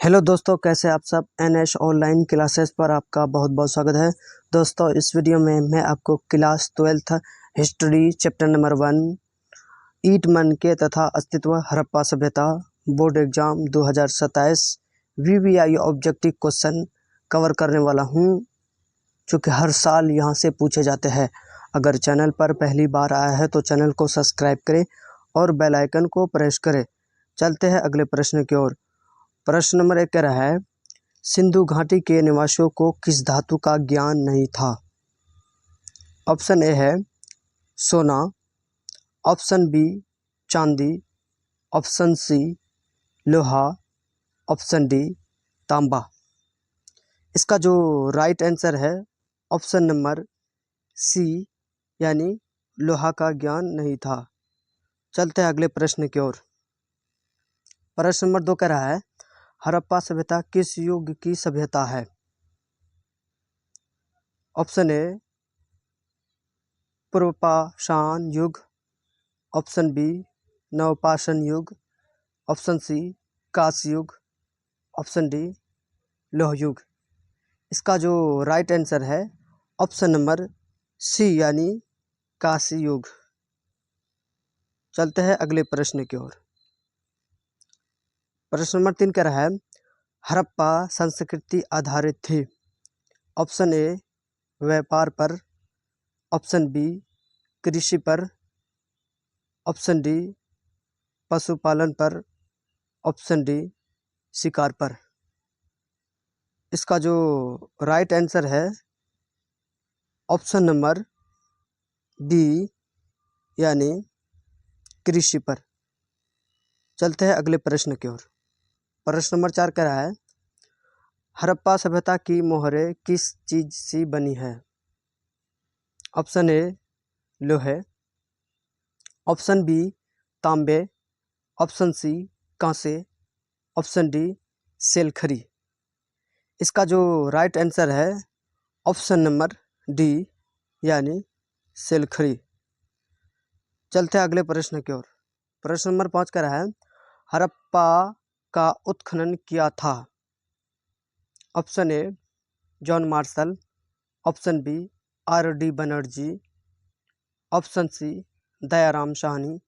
Hello दोस्तों, कैसे आप सब। एनएस ऑनलाइन क्लासेस पर आपका बहुत बहुत स्वागत है। दोस्तों, इस वीडियो में मैं आपको class 12th history chapter number 1 ईट मन के तथा अस्तित्व हड़प्पा सभ्यता board exam 2027 VVI objective question cover करने वाला हूं, जो कि हर साल यहां से पूछे जाते हैं। अगर चैनल पर पहली बार आया है तो चैनल को सब्सक्राइब करें और बेल आइकन को प्रेस करें। चलते हैं अगले प्रश्न की ओर। प्रश्न नंबर 1 कह रहा है, सिंधु घाटी के निवासियों को किस धातु का ज्ञान नहीं था। ऑप्शन ए है सोना, ऑप्शन बी चांदी, ऑप्शन सी लोहा, ऑप्शन डी तांबा। इसका जो राइट आंसर है ऑप्शन नंबर सी, यानी लोहा का ज्ञान नहीं था। चलते हैं अगले प्रश्न की ओर। प्रश्न नंबर 2 कह रहा है, हड़प्पा सभ्यता किस युग की सभ्यता है। ऑप्शन ए पूर्वपाषाण युग, ऑप्शन बी नवपाषाण युग, ऑप्शन सी कांस्य युग, ऑप्शन डी लौह युग। इसका जो राइट आंसर है ऑप्शन नंबर सी, यानी कांस्य युग। चलते हैं अगले प्रश्न की ओर। प्रश्न नंबर 3 कह रहा है, हड़प्पा संस्कृति आधारित थी। ऑप्शन ए व्यापार पर, ऑप्शन बी कृषि पर, ऑप्शन डी पशुपालन पर, ऑप्शन डी शिकार पर। इसका जो राइट आंसर है ऑप्शन नंबर बी, यानी कृषि पर। चलते हैं अगले प्रश्न की ओर। प्रश्न नंबर 4 कह रहा है, हड़प्पा सभ्यता की मोहरें किस चीज से बनी है। ऑप्शन ए लोहे, ऑप्शन बी तांबे, ऑप्शन सी कांसे, ऑप्शन डी सेलखरी। इसका जो राइट आंसर है ऑप्शन नंबर डी, यानी सेलखरी। चलते हैं अगले प्रश्न की ओर। प्रश्न नंबर 5 कह रहा है, हड़प्पा का उत्खनन किया था। Option A John Marshall, option B R D. Banerjee, option C Dayaram Sahni,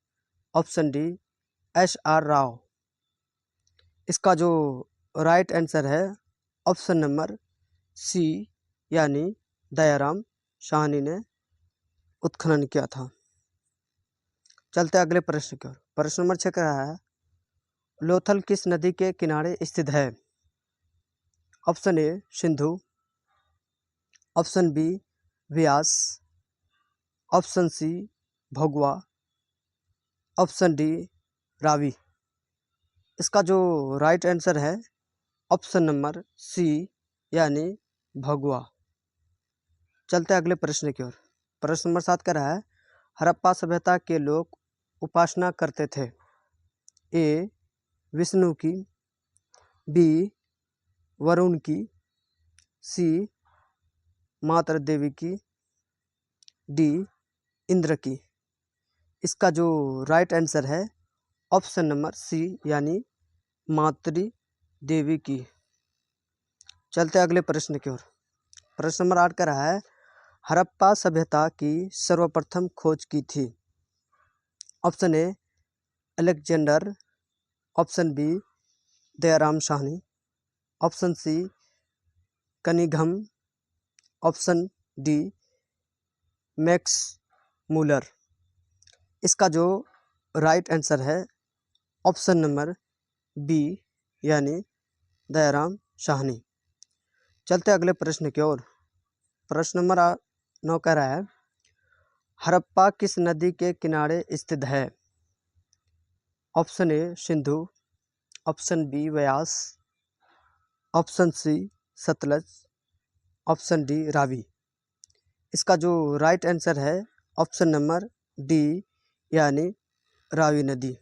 option D S R. Rao. इसका जो राइट आंसर है ऑप्शन नंबर सी, यानी दयाराम साहनी ने उत्खनन किया था। चलते अगले प्रश्न की ओर। प्रश्न नंबर 6 कह रहा है, लोथल किस नदी के किनारे स्थित है। Option A Sindhu, option B Vyas, option C Bhagwa, option D Ravi. इसका जो राइट आंसर है ऑप्शन नंबर सी, यानी भगवा। चलते अगले प्रश्न की ओर। प्रश्न नंबर 7 कह रहा है, हड़प्पा सभ्यता के लोग उपासना करते थे। ए विष्णु की, बी वरुण की, सी मातृ देवी की, डी इंद्र की। इसका जो राइट आंसर है ऑप्शन नंबर सी, यानी मातृ देवी की। चलते अगले प्रश्न की ओर। प्रश्न नंबर 8 कह रहा है, हड़प्पा सभ्यता की सर्वप्रथम खोज की थी। Option A Alexander, option B Dayaram Sahni, option C Cunningham, option D Max Muller. इसका जो राइट आंसर है ऑप्शन नंबर बी, यानी दयाराम साहनी। चलते अगले प्रश्न की ओर। प्रश्न नंबर 9 कह रहा है, हड़प्पा किस नदी के किनारे स्थित है। Option A Sindhu, option B Vyas, option C Sutlej, option D Ravi. इसका जो राइट आंसर है ऑप्शन नंबर डी, यानी रावी नदी।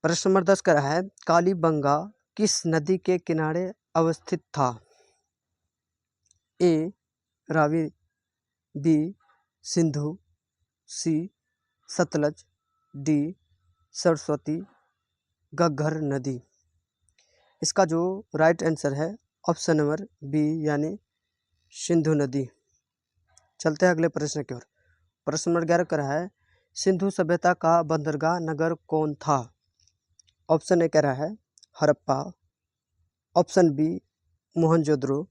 प्रश्न नंबर 10 कह रहा है, कालीबंगा किस नदी के किनारे अवस्थित था। ए रावी, बी सिंधु, सी सतलज, डी सरस्वती, घग्गर नदी। इसका जो राइट आंसर है ऑप्शन नंबर बी यानी सिंधु नदी। चलते हैं अगले प्रश्न की ओर। प्रश्न नंबर 11 कह रहा है सिंधु सभ्यता का बंदरगाह नगर कौन था। ऑप्शन ए कह रहा है Harappa, option B Mohenjodaro,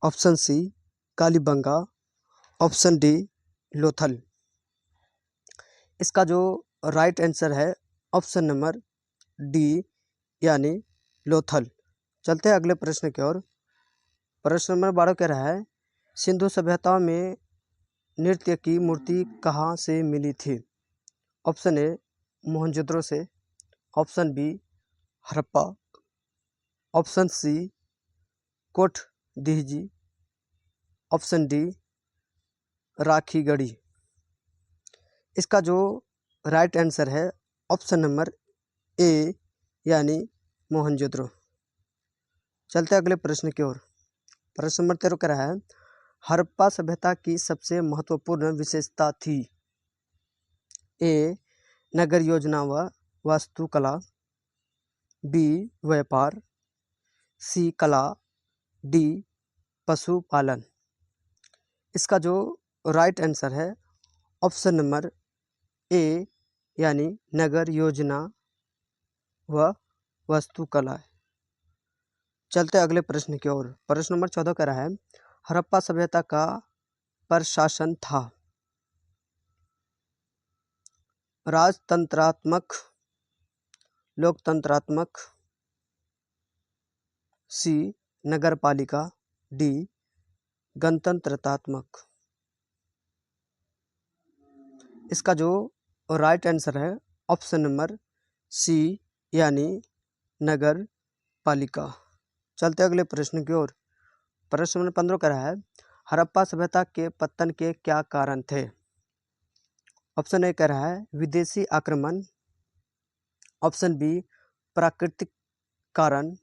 option C Kalibangan, option D Lothal. इसका जो राइट आंसर है ऑप्शन नंबर डी यानी लोथल। चलते हैं अगले प्रश्न की ओर। प्रश्न नंबर 12 कह रहा है सिंधु सभ्यता में नृत्य की मूर्ति कहाँ से मिली थी। ऑप्शन ए मोहनजोदड़ो से, option B Harappa, option C Kot Diji, option D Rakhigarhi. इसका जो राइट आंसर है ऑप्शन नंबर ए यानी मोहनजोदड़ो। चलते अगले प्रश्न की ओर। प्रश्न नंबर 13 कह रहा है हड़प्पा सभ्यता की सबसे महत्वपूर्ण विशेषता थी। ए नगर योजना व वास्तुकला, बी व्यापार, सी कला, डी पशुपालन। इसका जो राइट आंसर है ऑप्शन नंबर ए यानी नगर योजना व वास्तुकला। चलते अगले प्रश्न की ओर। प्रश्न नंबर 14 कह रहा है हड़प्पा सभ्यता का प्रशासन था। राजतंत्रात्मक, लोकतंत्रात्मक, सी नगरपालिका, डी गणतंत्रात्मक। इसका जो राइट आंसर है ऑप्शन नंबर सी यानी नगर पालिका। चलते अगले प्रश्न की ओर। प्रश्न नंबर 15 कह रहा है हड़प्पा सभ्यता के पतन के क्या कारण थे। ऑप्शन ए कह रहा है विदेशी आक्रमण, ऑप्शन बी प्राकृतिक कारण,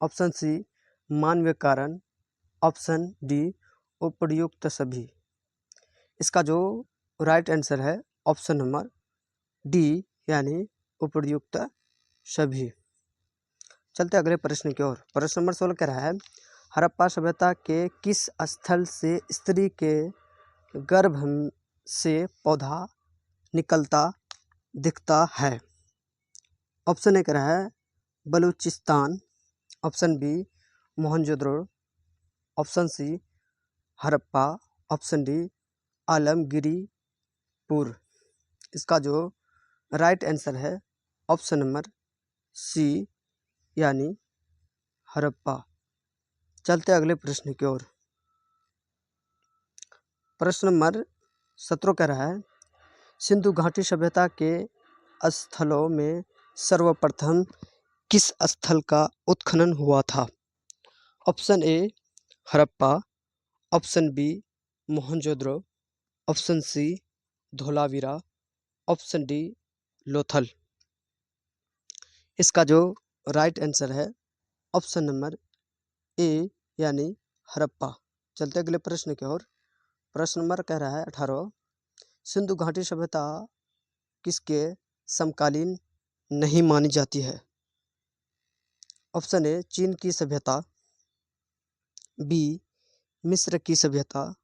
ऑप्शन सी मानवीय कारण, ऑप्शन डी उपर्युक्त सभी। इसका जो राइट आंसर है ऑप्शन नंबर डी यानी उपर्युक्त सभी। चलते अगले प्रश्न की ओर। प्रश्न नंबर 16 कह रहा है हड़प्पा सभ्यता के किस स्थल से स्त्री के गर्भ से पौधा निकलता दिखता है। ऑप्शन ए कह रहा है Baluchistan, option B Mohenjodaro, option C Harappa, option D Alamgirpur. इसका जो राइट आंसर है ऑप्शन नंबर सी यानी हड़प्पा। चलते अगले प्रश्न की ओर। प्रश्न नंबर 17 कह रहा है सिंधु घाटी सभ्यता के स्थलों में सर्वप्रथम किस स्थल का उत्खनन हुआ था। Option A Harappa, option B Mohenjodaro, option C Dholavira, option D Lothal. इसका जो राइट आंसर है ऑप्शन नंबर ए यानी हड़प्पा। चलते अगले प्रश्न की ओर। प्रश्न नंबर कह रहा है 18 सिंधु घाटी सभ्यता किसके समकालीन नहीं मानी जाती है। ऑप्शन ए चीन की सभ्यता, बी मिस्र की सभ्यता,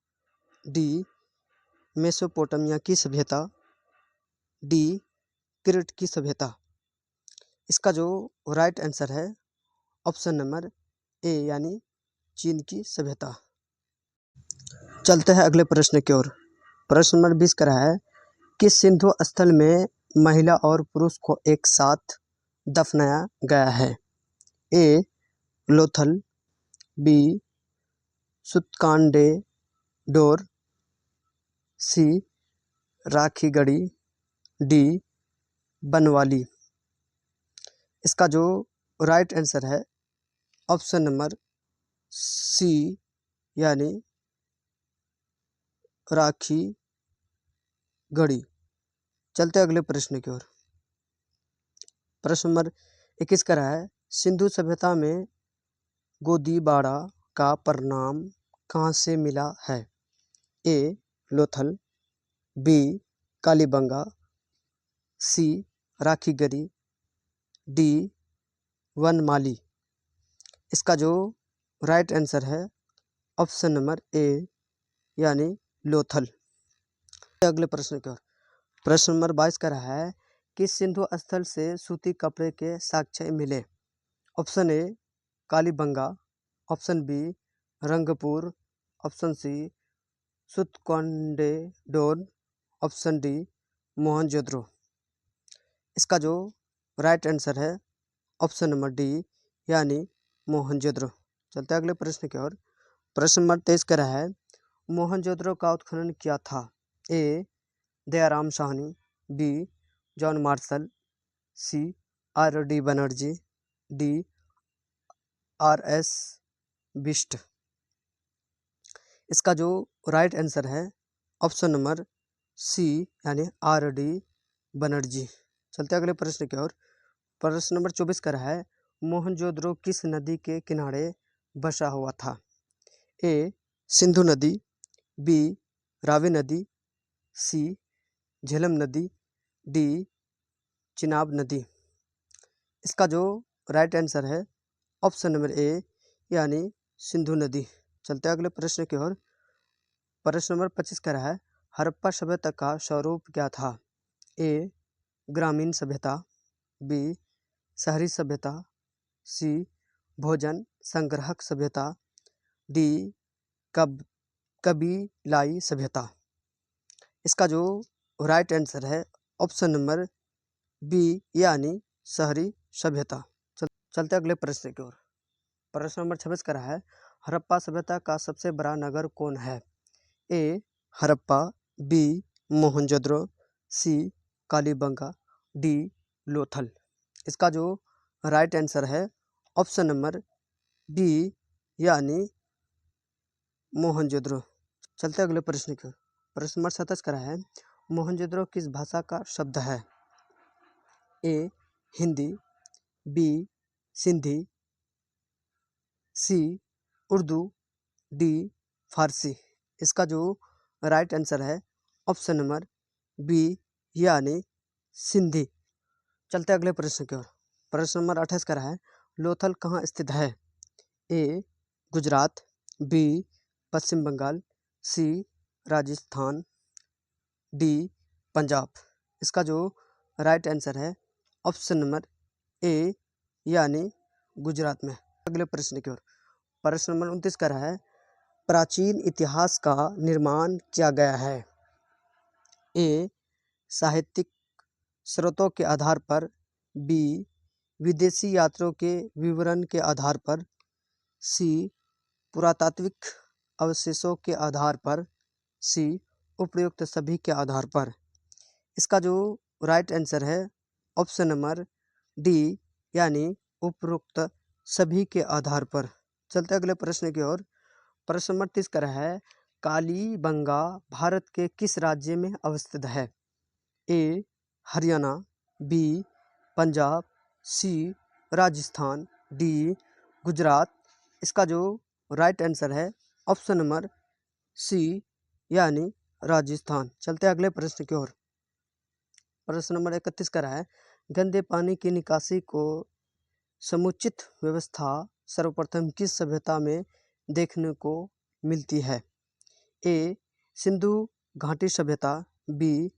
डी मेसोपोटामिया की सभ्यता, डी क्रीट की सभ्यता। इसका जो राइट आंसर है ऑप्शन नंबर ए यानी चीन की सभ्यता। चलते हैं अगले प्रश्न की ओर। प्रश्न नंबर 20 कह रहा है किस सिंधु स्थल में महिला और पुरुष को एक साथ दफनाया गया है। ए लोथल, बी सुत्कांडेडोर, सी राखीगढ़ी, डी बनवाली। इसका जो राइट आंसर है ऑप्शन नंबर सी यानी राखीगढ़ी। चलते अगले प्रश्न की ओर। प्रश्न नंबर 21 कह रहा है सिंधु सभ्यता में गोदीबाड़ा का परिणाम कहाँ से मिला है। ए लोथल, बी कालीबंगा, सी राखीगढ़ी, डी वनमाली। इसका जो राइट आंसर है ऑप्शन नंबर ए यानी लोथल। अगले प्रश्न की ओर। प्रश्न नंबर 22 का रहा है कि सिंधु स्थल से सूती कपड़े के साक्ष्य मिले। Option A Kalibanga, option B Rangpur, option C Sutkagendor, option D Mohenjodaro. इसका जो राइट आंसर है ऑप्शन नंबर डी यानी मोहनजोदड़ो। चलते हैं अगले प्रश्न की ओर। प्रश्न नंबर 23 का रहा है मोहनजोदड़ो का उत्खनन किया था। A Dayaram Sahni, B John Marshall, C R D Banerjee, D R S Bisht. इसका जो राइट आंसर है ऑप्शन नंबर सी यानी आर डी बनर्जी। चलते अगले प्रश्न की ओर। प्रश्न नंबर 24 का रहा है मोहनजोदड़ो किस नदी के किनारे बसा हुआ था। ए सिंधु नदी, बी रावी नदी, सी झेलम नदी, डी चिनाब नदी। इसका जो राइट आंसर है ऑप्शन नंबर ए यानी सिंधु नदी। चलते हैं अगले प्रश्न की ओर। प्रश्न नंबर 25 का रहा है हड़प्पा सभ्यता का स्वरूप क्या था। ए ग्रामीण सभ्यता, बी शहरी सभ्यता, सी भोजन संग्रहक सभ्यता, डी कबीलाई सभ्यता। इसका जो राइट आंसर है ऑप्शन नंबर बी यानी शहरी सभ्यता। चलते अगले प्रश्न की ओर। प्रश्न नंबर 26 का रहा है हड़प्पा सभ्यता का सबसे बड़ा नगर कौन है। ए हड़प्पा, बी मोहनजोदड़ो, सी कालीबंगा, डी लोथल। इसका जो राइट आंसर है ऑप्शन नंबर बी यानी मोहनजोदड़ो। चलते अगले प्रश्न की ओर। प्रश्न नंबर 27 का रहा है मोहनजोदड़ो किस भाषा का शब्द है। ए हिंदी, बी सिंधी, सी उर्दू, डी फारसी। इसका जो राइट आंसर है ऑप्शन नंबर बी यानी सिंधी। चलते अगले प्रश्न की ओर। प्रश्न नंबर 28 का रहा है लोथल कहाँ स्थित है। ए गुजरात, बी पश्चिम बंगाल, सी राजस्थान, डी पंजाब। इसका जो राइट आंसर है ऑप्शन नंबर ए यानी गुजरात में। अगले प्रश्न की ओर। प्रश्न नंबर 29 का रहा है प्राचीन इतिहास का निर्माण किया गया है। ए साहित्यिक स्रोतों के आधार पर, बी विदेशी यात्रियों के विवरण के आधार पर, सी पुरातात्विक अवशेषों के आधार पर, सी उपयुक्त सभी के आधार पर। इसका जो राइट आंसर है ऑप्शन नंबर डी यानी उपयुक्त सभी के आधार पर। चलते अगले प्रश्न की ओर। प्रश्न नंबर 30 का रहा है कालीबंगा भारत के किस राज्य में अवस्थित है। ए हरियाणा, बी पंजाब, सी राजस्थान, डी गुजरात। इसका जो राइट आंसर है ऑप्शन नंबर सी यानी राजस्थान। चलते अगले प्रश्न की ओर। प्रश्न नंबर 31 का रहा है गंदे पानी की निकासी को समुचित व्यवस्था सर्वप्रथम किस सभ्यता में देखने को मिलती है। ए सिंधु घाटी सभ्यता, बी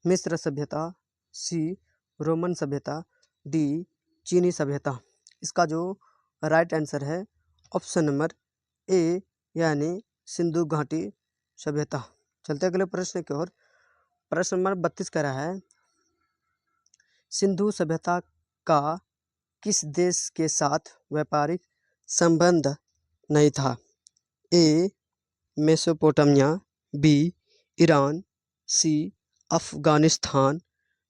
मिस्र सभ्यता, सी रोमन सभ्यता, डी चीनी सभ्यता। इसका जो राइट आंसर है ऑप्शन नंबर ए यानी सिंधु घाटी सभ्यता। चलते अगले प्रश्न की ओर। प्रश्न नंबर 32 का रहा है सिंधु सभ्यता का किस देश के साथ व्यापारिक संबंध नहीं था। ए मेसोपोटामिया, बी ईरान, सी अफगानिस्तान,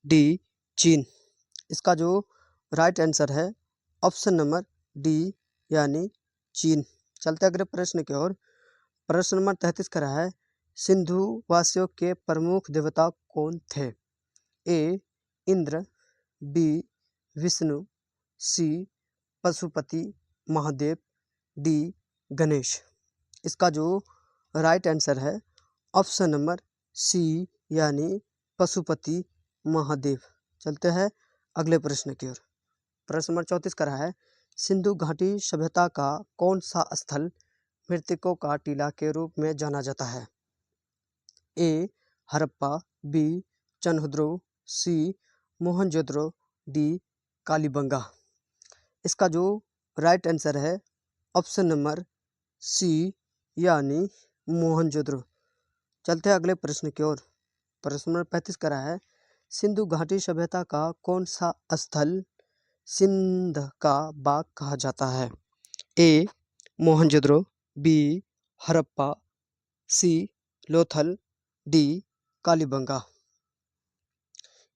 डी चीन। इसका जो राइट आंसर है ऑप्शन नंबर डी यानी चीन। चलते अगले प्रश्न की ओर। प्रश्न नंबर 33 का रहा है सिंधु वासियों के प्रमुख देवता कौन थे। ए इंद्र, बी विष्णु, सी पशुपति महादेव, डी गणेश। इसका जो राइट आंसर है ऑप्शन नंबर सी यानी पशुपति महादेव। चलते हैं अगले प्रश्न की ओर। प्रश्न नंबर 34 का रहा है, सिंधु घाटी सभ्यता का कौन सा स्थल मृतकों का टीला के रूप में जाना जाता है? ए हड़प्पा, बी चनहुद्रो, सी मोहनजोदड़ो, डी कालीबंगा। इसका जो राइट आंसर है ऑप्शन नंबर सी यानी मोहनजोदड़ो। चलते हैं अगले प्रश्न की ओर। प्रश्न नंबर 35 का रहा है, सिंधु घाटी सभ्यता का कौन सा स्थल सिंध का बाग कहा जाता है? ए मोहनजोदड़ो, बी हड़प्पा, सी लोथल, डी कालीबंगा।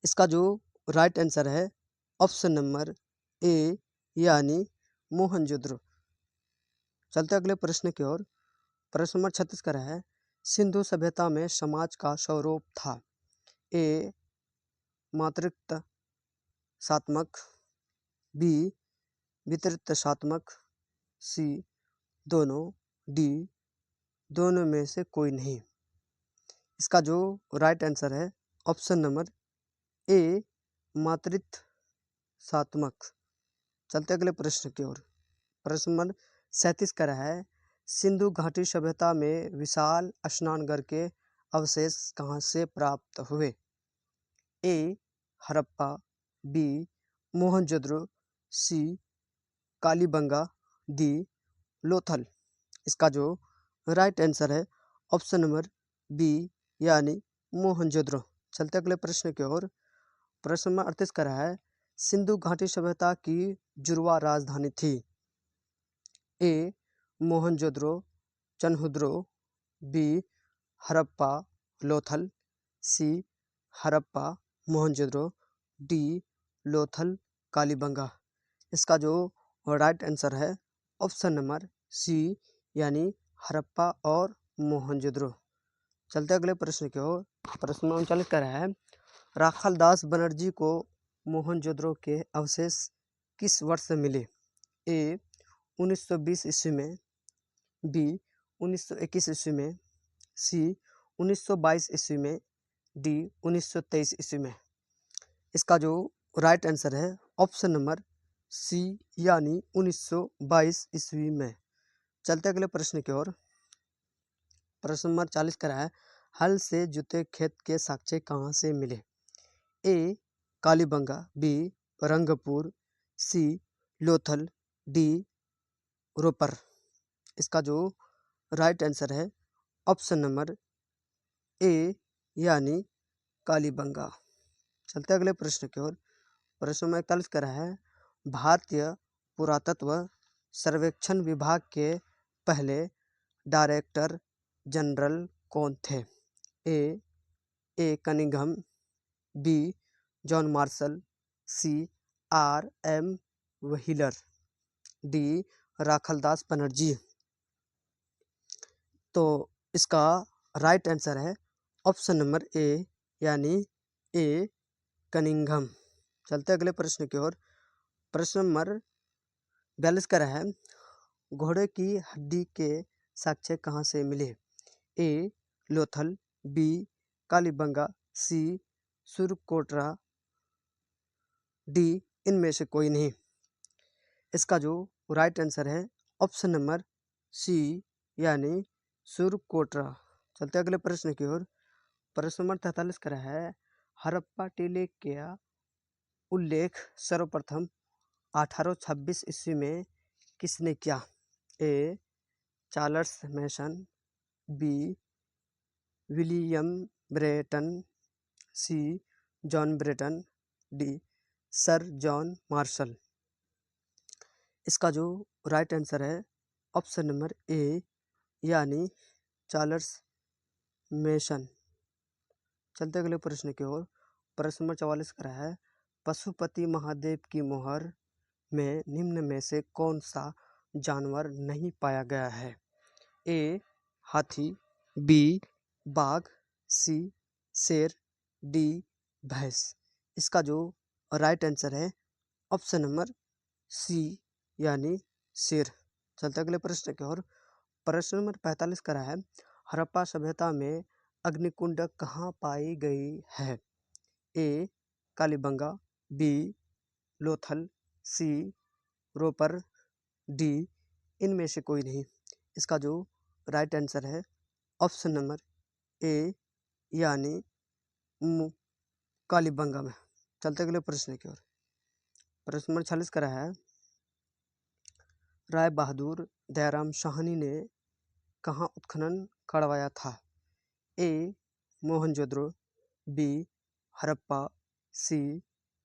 इसका जो राइट आंसर है ऑप्शन नंबर ए यानी मोहनजोदड़ो। चलते अगले प्रश्न की ओर। प्रश्न नंबर 36 का रहा है, सिंधु सभ्यता में समाज का स्वरूप था? ए मातृत्वात्मक, बी पितृत्वात्मक, सी दोनों, डी दोनों में से कोई नहीं। इसका जो राइट आंसर है ऑप्शन नंबर ए मातृत्वात्मक। चलते अगले प्रश्न की ओर। प्रश्न नंबर 37 का रहा है, सिंधु घाटी सभ्यता में विशाल स्नानघर के अवशेष कहाँ से प्राप्त हुए? ए हड़प्पा, बी मोहनजोदड़ो, सी कालीबंगा, डी लोथल। इसका जो राइट आंसर है ऑप्शन नंबर बी यानी मोहनजोदड़ो। चलते अगले प्रश्न की ओर। प्रश्न नंबर 38 का रहा है, सिंधु घाटी सभ्यता की जुड़वा राजधानी थी? ए मोहनजोदड़ो चनहुद्रो, बी हड़प्पा लोथल, सी हड़प्पा मोहनजोदड़ो, डी लोथल कालीबंगा। इसका जो राइट आंसर है ऑप्शन नंबर सी यानी हड़प्पा और मोहनजोदड़ो। चलते अगले प्रश्न की ओर। प्रश्न नंबर 39 का रहा है, राखालदास बनर्जी को मोहनजोदड़ो के अवशेष किस वर्ष मिले? ए 1920 ईस्वी में, बी 1921 ईस्वी में, सी 1922 ईस्वी में, डी 1923 ईस्वी में। इसका जो राइट आंसर है ऑप्शन नंबर सी यानी 1922 ईस्वी में। चलते अगले प्रश्न की ओर। प्रश्न नंबर 40 का रहा है, हल से जुते खेत के साक्ष्य कहाँ से मिले? ए कालीबंगा, बी रंगपुर, सी लोथल, डी रोपर। इसका जो राइट आंसर है ऑप्शन नंबर ए यानी कालीबंगा। चलते अगले प्रश्न की ओर। प्रश्न नंबर 41 का रहा है, भारतीय पुरातत्व सर्वेक्षण विभाग के पहले डायरेक्टर जनरल कौन थे? ए कनिंघम, बी जॉन मार्शल, सी R.M. Wheeler, D Rakhaldas Banerjee. तो इसका राइट आंसर है ऑप्शन नंबर ए यानी ए कनिंघम। चलते अगले प्रश्न की ओर। प्रश्न नंबर 42 का रहा है, घोड़े की हड्डी के साक्ष्य कहाँ से मिले? ए लोथल, बी कालीबंगा, सी सुरकोटरा, डी इनमें से कोई नहीं। इसका जो राइट आंसर है ऑप्शन नंबर सी यानी सुरकोटरा। चलते अगले प्रश्न की ओर। प्रश्न नंबर 43 का रहा है, हड़प्पा टीले का उल्लेख सर्वप्रथम 1826 ईस्वी में किसने किया? A Charles Masson, B William Breton, C John Breton, D sir John Marshall. इसका जो राइट आंसर है ऑप्शन नंबर ए यानी चार्ल्स मैसन। चलते अगले प्रश्न की ओर। प्रश्न नंबर 44 का रहा है, पशुपति महादेव की मोहर में निम्न में से कौन सा जानवर नहीं पाया गया है? ए हाथी, बी बाघ, सी शेर, डी भैंस। इसका जो राइट आंसर है ऑप्शन नंबर सी यानी शेर। चलते अगले प्रश्न की ओर। प्रश्न नंबर 45 का रहा है, हड़प्पा सभ्यता में अग्निकुंड कहाँ पाई गई है? ए कालीबंगा, बी लोथल, सी रोपर, डी इनमें से कोई नहीं। इसका जो राइट आंसर है ऑप्शन नंबर ए यानी कालीबंगा में। चलते अगले प्रश्न की ओर। प्रश्न नंबर 46 का है राय बहादुर दयाराम साहनी ने कहाँ उत्खनन करवाया था? ए मोहनजोदड़ो, बी हड़प्पा, सी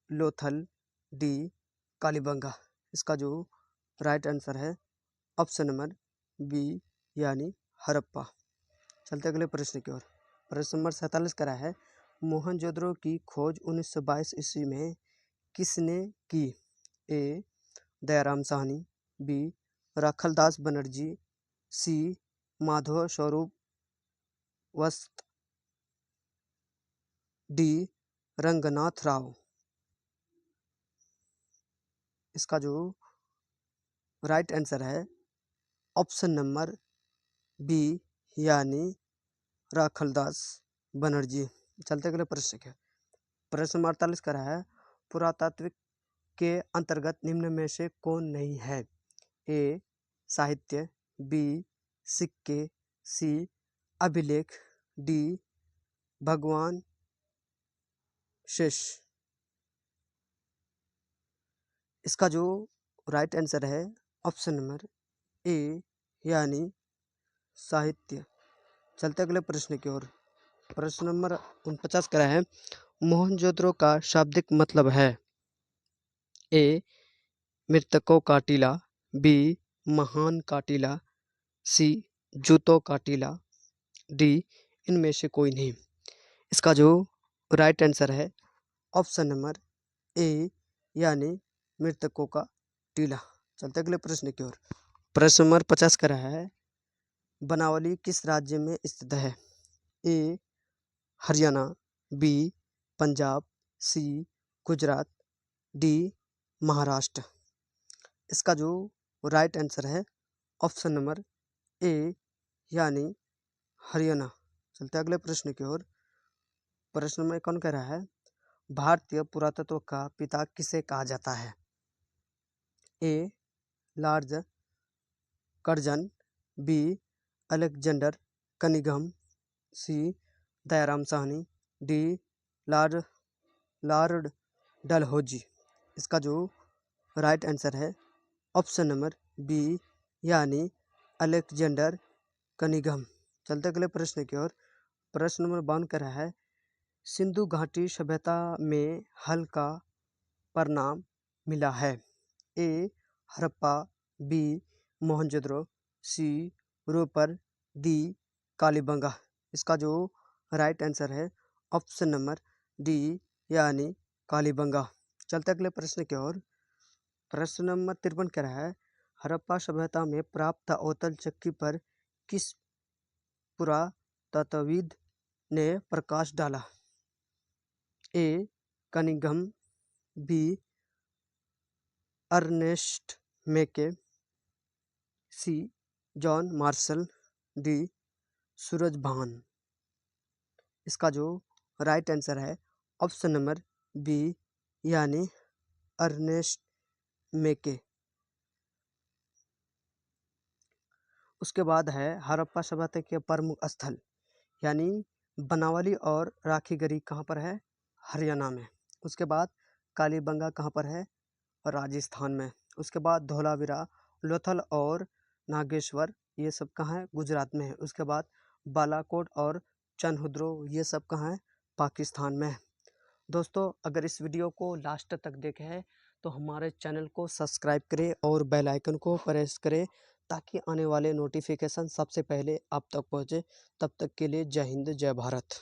लोथल, डी कालीबंगा। इसका जो राइट आंसर है ऑप्शन नंबर बी यानी हड़प्पा। चलते अगले प्रश्न की ओर। प्रश्न नंबर 47 का है मोहनजोदड़ो की खोज 1922 ईस्वी में किसने की? ए दयाराम साहनी, बी राखलदास बनर्जी, सी माधव स्वरूप वस्त, डी रंगनाथ राव। इसका जो राइट आंसर है ऑप्शन नंबर बी यानी राखलदास बनर्जी। चलते अगले प्रश्न के। प्रश्न नंबर 48 का है पुरातात्विक के अंतर्गत निम्न में से कौन नहीं है? ए साहित्य, बी सिक्के, सी अभिलेख, डी भगवान शेष। इसका जो राइट आंसर है ऑप्शन नंबर ए यानी साहित्य। चलते अगले प्रश्न की ओर। प्रश्न नंबर 49 का है मोहनजोदड़ो का शाब्दिक मतलब है? ए मृतकों का टीला, बी महान का टीला, सी जूतों का टीला, डी इनमें से कोई नहीं। इसका जो राइट आंसर है ऑप्शन नंबर ए यानी मृतकों का टीला। चलते अगले प्रश्न की ओर। प्रश्न नंबर 50 का है बनावली किस राज्य में स्थित है? ए हरियाणा, बी पंजाब, सी गुजरात, डी महाराष्ट्र। इसका जो राइट आंसर है ऑप्शन नंबर ए यानी हरियाणा। चलते अगले प्रश्न की ओर। प्रश्न में कौन कह रहा है भारतीय पुरातत्व का पिता किसे कहा जाता है? A Lord Curzon, B Alexander Cunningham, C Dayaram Sahni, D Lord Dalhousie. इसका जो राइट आंसर है ऑप्शन नंबर बी यानी अलेक्जेंडर कनिंघम। चलते अगले प्रश्न की ओर। प्रश्न नंबर 52 का है सिंधु घाटी सभ्यता में हल का परिणाम मिला है? ए हड़प्पा, बी मोहनजोदड़ो, सी रोपर, डी कालीबंगा। इसका जो राइट आंसर है ऑप्शन नंबर डी यानी कालीबंगा। चलते अगले प्रश्न की ओर। प्रश्न नंबर 53 कह रहा है हड़प्पा सभ्यता में प्राप्त अवतल चक्की पर किस पुरातत्वविद ने प्रकाश डाला? ए कनिंघम, बी अर्नेस्ट मेके, सी जॉन मार्शल, डी सूरजभान। इसका जो राइट आंसर है ऑप्शन नंबर बी यानी अर्नेस्ट मेके। उसके बाद है हड़प्पा सभ्यता के प्रमुख स्थल यानी बनावली और राखीगढ़ी कहाँ पर है? हरियाणा में। उसके बाद कालीबंगा कहाँ पर है? राजस्थान में। उसके बाद धोलावीरा, लोथल और नागेश्वर ये सब कहाँ है? गुजरात में है। उसके बाद बालाकोट और चनहुद्रो ये सब कहाँ है? पाकिस्तान में। दोस्तों अगर इस वीडियो को लास्ट तक देखे हैं तो हमारे चैनल को सब्सक्राइब करें और बेल आइकन को प्रेस करें ताकि आने वाले नोटिफिकेशन सबसे पहले आप तक पहुँचे। तब तक के लिए जय हिंद जय भारत।